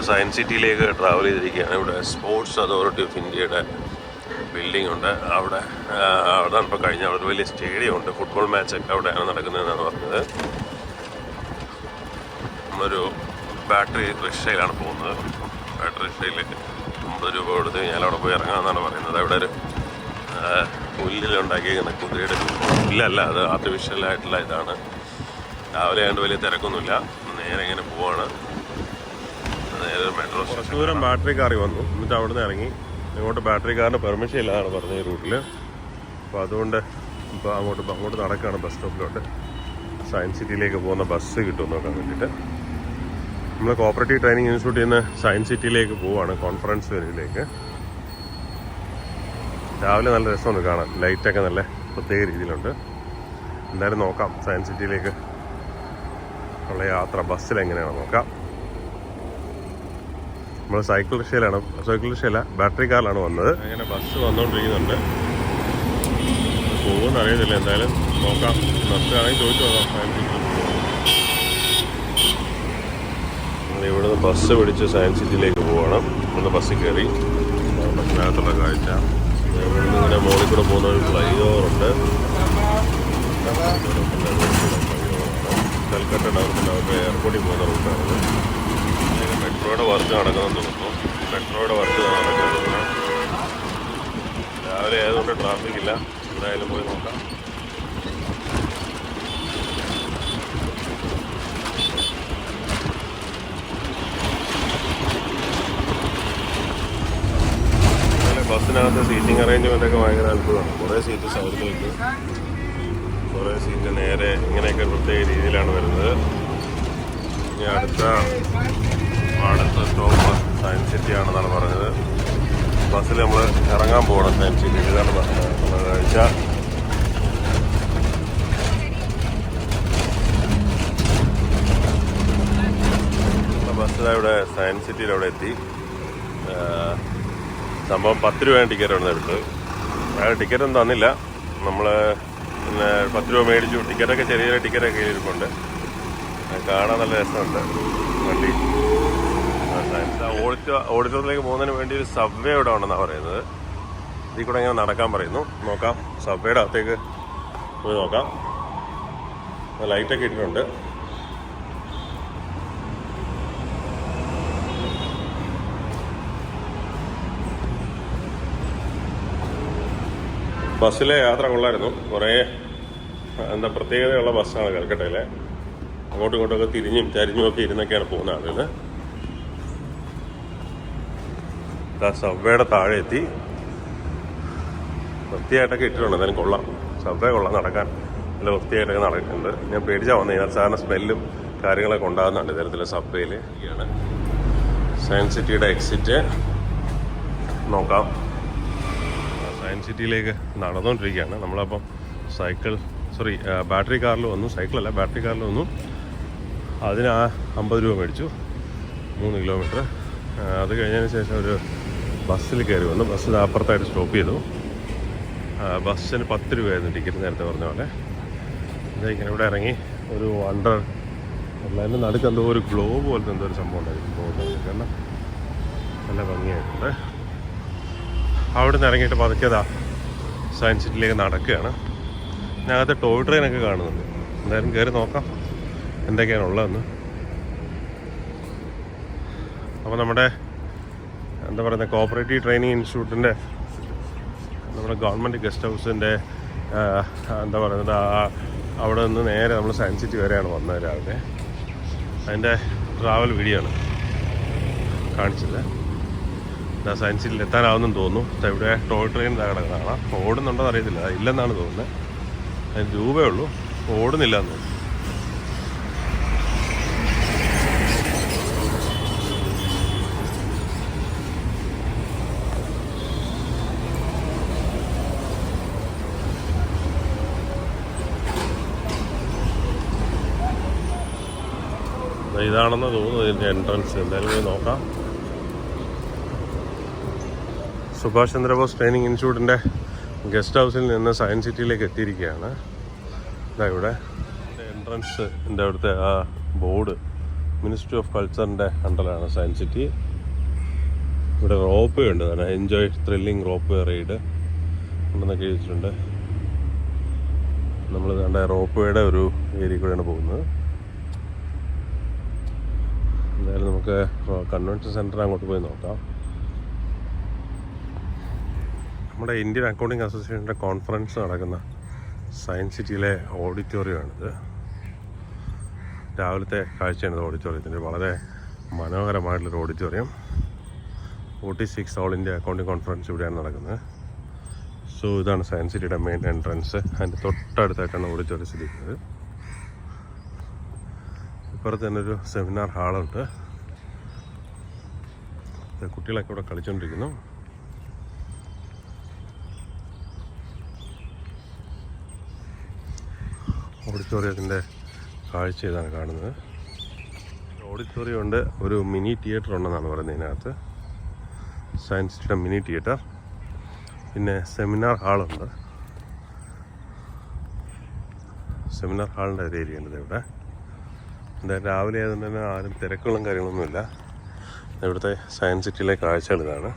നമ്മളിപ്പോൾ science സിറ്റിയിലേക്ക് travel ചെയ്തിരിക്കുകയാണ്. ഇവിടെ സ്പോർട്സ് അതോറിറ്റി ഓഫ് ഇന്ത്യയുടെ ബിൽഡിംഗ് ഉണ്ട്. അവിടെയാണ് ഇപ്പോൾ കഴിഞ്ഞ അവിടെ വലിയ സ്റ്റേഡിയം ഉണ്ട്. ഫുട്ബോൾ മാച്ചൊക്കെ അവിടെയാണ് നടക്കുന്നതെന്നാണ് പറഞ്ഞത്. നമ്മളൊരു ബാറ്ററി റിക്ഷയിലാണ് പോകുന്നത്. ബാറ്ററി റിക്ഷയിൽ 50 രൂപ കൊടുത്ത് കഴിഞ്ഞാൽ അവിടെ പോയി ഇറങ്ങാമെന്നാണ് പറയുന്നത്. അവിടെ ഒരു പുല്ലിലുണ്ടാക്കിയിരിക്കുന്ന കുതിരയുടെ പുല്ലല്ല, അത് ആർട്ടിഫിഷ്യലായിട്ടുള്ള ഇതാണ്. രാവിലെ ആയതുകൊണ്ട് വലിയ തിരക്കൊന്നുമില്ല. നേരെ ഇങ്ങനെ പോവാണ്. നേരെ മെട്രോ സ്റ്റേഷൻ. ദൂരം ബാറ്ററി കാറിൽ വന്നു. എന്നിട്ട് അവിടെ നിന്ന് ഇറങ്ങി ഇങ്ങോട്ട് ബാറ്ററി കാറിന് പെർമിഷൻ ഇല്ലാതാണ് പറഞ്ഞത് ഈ റൂട്ടിൽ. അപ്പോൾ അതുകൊണ്ട് ഇപ്പോൾ അങ്ങോട്ട് നടക്കുകയാണ് ബസ് സ്റ്റോപ്പിലോട്ട്. സയൻസ് സിറ്റിയിലേക്ക് പോകുന്ന ബസ് കിട്ടുമെന്ന് നോക്കാൻ വേണ്ടിയിട്ട്. നമ്മൾ കോപ്പറേറ്റീവ് ട്രെയിനിങ് ഇൻസ്റ്റിറ്റ്യൂട്ടിൽ നിന്ന് സയൻസ് സിറ്റിയിലേക്ക് പോവുകയാണ്, കോൺഫറൻസ് വേദിയിലേക്ക്. രാവിലെ നല്ല രസമുണ്ട് കാണാൻ. ലൈറ്റൊക്കെ നല്ല പ്രത്യേക രീതിയിലുണ്ട്. എന്തായാലും നോക്കാം സയൻസ് സിറ്റിയിലേക്ക് ഉള്ള യാത്ര ബസ്സിൽ എങ്ങനെയാണ് നോക്കാം. നമ്മൾ സൈക്കിൾ റിക്ഷയല്ല ബാറ്ററി കാറിലാണ് വന്നത്. അങ്ങനെ ബസ് വന്നുകൊണ്ടിരിക്കുന്നുണ്ട്. പോകുമെന്ന് അറിയത്തില്ല. എന്തായാലും നോക്കാം. ബസ്സാണെങ്കിൽ ചോദിച്ചു നോക്കാം സയൻസ് സിറ്റിയിൽ. ഇവിടുന്ന് ബസ് പിടിച്ച് സയൻസ് സിറ്റിയിലേക്ക് പോകണം. ഇവിടുന്ന് ബസ്സിൽ കയറി ബസ്സിനകത്തുള്ള കാഴ്ച. ഇവിടുന്ന് ഇങ്ങനെ മുകളിൽ കൂടെ പോകുന്ന ഒരു ഫ്ലൈ ഓവറുണ്ട്. കൽക്കട്ട ഡെവലപ്മെൻറ്റ് എയർപോർട്ടിൽ പോകുന്ന റൂട്ടാണ്. മെട്രോയുടെ വർക്ക് നടക്കുന്നെന്ന് തോന്നുന്നു. മെട്രോയുടെ വർക്ക് നടക്കുന്നത് രാവിലെ ആയതുകൊണ്ട് ട്രാഫിക് ഇല്ല. എന്തായാലും പോയി നോക്കാം. ബസ്സിനകത്ത് സീറ്റിംഗ് അറേഞ്ച്മെൻ്റൊക്കെ ഭയങ്കര അത്ഭുതമാണ്. കുറേ സീറ്റ് സൈഡിലേക്ക്, കുറേ സീറ്റ് നേരെ, ഇങ്ങനെയൊക്കെ പ്രത്യേക രീതിയിലാണ് വരുന്നത്. ഇനി അടുത്ത സ്റ്റോപ്പ് സയൻസ് സിറ്റി ആണെന്നാണ് പറഞ്ഞത്. ബസ്സിൽ നമ്മൾ ഇറങ്ങാൻ പോകണം സയൻസ് സിറ്റി. ഇതാണ് കാഴ്ച. ബസ്സിൽ ഇവിടെ സയൻസ് സിറ്റിയിൽ അവിടെ എത്തി. സംഭവം 10 രൂപയാണ് ടിക്കറ്റാണ് എടുത്തത്. അയാൾ ടിക്കറ്റൊന്നും തന്നില്ല. നമ്മൾ പിന്നെ 10 രൂപ മേടിച്ചു. ടിക്കറ്റൊക്കെ ചെറിയ ടിക്കറ്റൊക്കെ ഇരിപ്പുണ്ട്. കാണാൻ നല്ല രസമുണ്ട് വണ്ടി. ഓഡിറ്റോറിയത്തിലേക്ക് പോകുന്നതിന് വേണ്ടി ഒരു സബ്വേ ഇവിടെ ഉണ്ടെന്നാണ് പറയുന്നത്. ഇതിൽ കൂടെ ഇങ്ങനെ നടക്കാൻ പറയുന്നു. നോക്കാം. സബ്വേയുടെ അകത്തേക്ക് പോയി നോക്കാം. ലൈറ്റൊക്കെ ഇട്ടിട്ടുണ്ട്. ബസ്സിലെ യാത്ര കൊള്ളായിരുന്നു. കുറേ പ്രത്യേകതയുള്ള ബസ്സാണ് കൽക്കട്ടയിലെ. അങ്ങോട്ടും ഇങ്ങോട്ടൊക്കെ തിരിഞ്ഞും ചരിഞ്ഞും ഒക്കെ ഇരുന്നൊക്കെയാണ് പോകുന്ന ആളുകൾ. സബ്വേയുടെ താഴെ എത്തി. വൃത്തിയായിട്ടൊക്കെ ഇട്ടിട്ടുണ്ട്. എന്തായാലും കൊള്ളാം. സബ്വേ കൊള്ളാം. നടക്കാൻ നല്ല വൃത്തിയായിട്ടൊക്കെ നടക്കുന്നുണ്ട്. ഞാൻ പേടിച്ചാൽ വന്നത് ഇതിനകത്ത് സാധാരണ സ്മെല്ലും കാര്യങ്ങളൊക്കെ ഉണ്ടാകുന്നുണ്ട് ഇത്തരത്തിലെ സബ്വേയിൽ. ആണ് സയൻസ് സിറ്റിയുടെ എക്സിറ്റ്. നോക്കാം. സയൻസ് സിറ്റിയിലേക്ക് നടന്നുകൊണ്ടിരിക്കുകയാണ്. നമ്മളപ്പം ബാറ്ററി കാറിൽ വന്നു. സൈക്കിളല്ല, ബാറ്ററി കാറിൽ വന്നു. അതിന് 50 രൂപ മേടിച്ചു, 3 കിലോമീറ്റർ. അത് കഴിഞ്ഞതിന് ശേഷം ഒരു ബസ്സിൽ കയറി വന്നു. ബസ്സിൽ അപ്പുറത്തായിട്ട് സ്റ്റോപ്പ് ചെയ്തു. ബസ്സിന് 10 രൂപയായിരുന്നു ടിക്കറ്റ്, നേരത്തെ പറഞ്ഞ പോലെ. ഇങ്ങനെ ഇവിടെ ഇറങ്ങി ഒരു എല്ലാവരും നടുക്ക് എന്തോ ഒരു ഗ്ലോബ് പോലത്തെ എന്തോ ഒരു സംഭവം ഉണ്ടായിരുന്നു പോകുന്നത്. കാരണം നല്ല ഭംഗിയായിട്ടുണ്ട്. അവിടെ നിന്ന് ഇറങ്ങിയിട്ട് പതുക്കിയതാ സയൻസ് സിറ്റിയിലേക്ക് നടക്കുകയാണ്. ഇതിനകത്ത് ടോയ് ട്രെയിനൊക്കെ കാണുന്നുണ്ട്. എന്തായാലും കയറി നോക്കാം എന്തൊക്കെയാണ് ഉള്ളതെന്ന്. അപ്പോൾ നമ്മുടെ കോപ്പറേറ്റീവ് ട്രെയിനിങ് ഇൻസ്റ്റിറ്റ്യൂട്ടിൻ്റെ നമ്മുടെ ഗവൺമെൻറ് ഗസ്റ്റ് ഹൗസിൻ്റെ അവിടെ നിന്ന് നേരെ നമ്മൾ സയൻസ് സിറ്റി വരെയാണ് വന്നത് രാവിലെ. അതിൻ്റെ ട്രാവൽ വീഡിയോ ആണ് കാണിച്ചത്. സയൻസ് സിറ്റിയിൽ എത്താനാവുന്നെന്ന് തോന്നുന്നു. ഇവിടെ ടോയ് ട്രെയിൻ കിടക്കുന്നതാണ്. ഓടുന്നുണ്ടോയെന്ന് അറിയത്തില്ല. ഇല്ലെന്നാണ് തോന്നുന്നത്. അതിന് രൂപയേ ഉള്ളൂ, ഓടുന്നില്ല എന്ന് തോന്നുന്നു. ഇതാണെന്ന് തോന്നുന്നു ഇതിൻ്റെ എൻട്രൻസ്. എന്തായാലും പോയി നോക്കാം. സുഭാഷ് ചന്ദ്രബോസ് ട്രെയിനിങ് ഇൻസ്റ്റിറ്റ്യൂട്ടിൻ്റെ ഗസ്റ്റ് ഹൗസിൽ നിന്ന് സയൻസ് സിറ്റിയിലേക്ക് എത്തിയിരിക്കുകയാണ്. ഇതാ ഇവിടെ എൻട്രൻസിൻ്റെ അവിടുത്തെ ആ ബോർഡ് മിനിസ്ട്രി ഓഫ് കൾച്ചറിൻ്റെ അണ്ടറിലാണ് സയൻസ് സിറ്റി. ഇവിടെ റോപ്പ് വേ ഉണ്ട്, തന്നെ enjoy thrilling ropeway ride ഉണ്ടെന്നൊക്കെ എഴുതിയിട്ടുണ്ട്. നമ്മൾ കണ്ട റോപ്പ് വേയുടെ ഒരു ഏരിയ കൂടെയാണ് പോകുന്നത്. എന്തായാലും നമുക്ക് കൺവെൻഷൻ സെൻറ്റർ അങ്ങോട്ട് പോയി നോക്കാം. നമ്മുടെ ഇന്ത്യൻ അക്കൗണ്ടിങ് അസോസിയേഷൻ്റെ കോൺഫറൻസ് നടക്കുന്ന സയൻസ് സിറ്റിയിലെ ഓഡിറ്റോറിയമാണിത്. രാവിലത്തെ കാഴ്ചയാണ് ഓഡിറ്റോറിയത്തിൻ്റെ. വളരെ മനോഹരമായിട്ടുള്ളൊരു auditorium. 46 all India accounting conference ഇവിടെയാണ് നടക്കുന്നത്. സോ ഇതാണ് സയൻസ് സിറ്റിയുടെ മെയിൻ എൻട്രൻസ്. അതിൻ്റെ തൊട്ടടുത്തായിട്ടാണ് ഓഡിറ്റോറിയം സ്ഥിതി ചെയ്യുന്നത്. ഇപ്പുറത്ത് തന്നെ ഒരു സെമിനാർ ഹാളുണ്ട്. കുട്ടികളൊക്കെ ഇവിടെ കളിച്ചുകൊണ്ടിരിക്കുന്നു. ഓഡിറ്റോറിയത്തിൻ്റെ കാഴ്ച ഇതാണ് കാണുന്നത്. ഓഡിറ്റോറിയം ഉണ്ട്, ഒരു മിനി തിയേറ്റർ ഉണ്ടെന്നാണ് പറയുന്നത് ഇതിനകത്ത്. സയൻസ് സിറ്റിയുടെ മിനി തിയേറ്റർ, പിന്നെ സെമിനാർ ഹാളുണ്ട്. സെമിനാർ ഹാളിൻ്റെ ഒരു ഏരിയ ഉണ്ട് ഇവിടെ. എന്തായാലും രാവിലെ ആയതുകൊണ്ട് തന്നെ ആരും തിരക്കുകളും കാര്യങ്ങളൊന്നുമില്ല. ഇവിടുത്തെ സയൻസ് സിറ്റിയിലെ കാഴ്ചകൾ ഇതാണ്.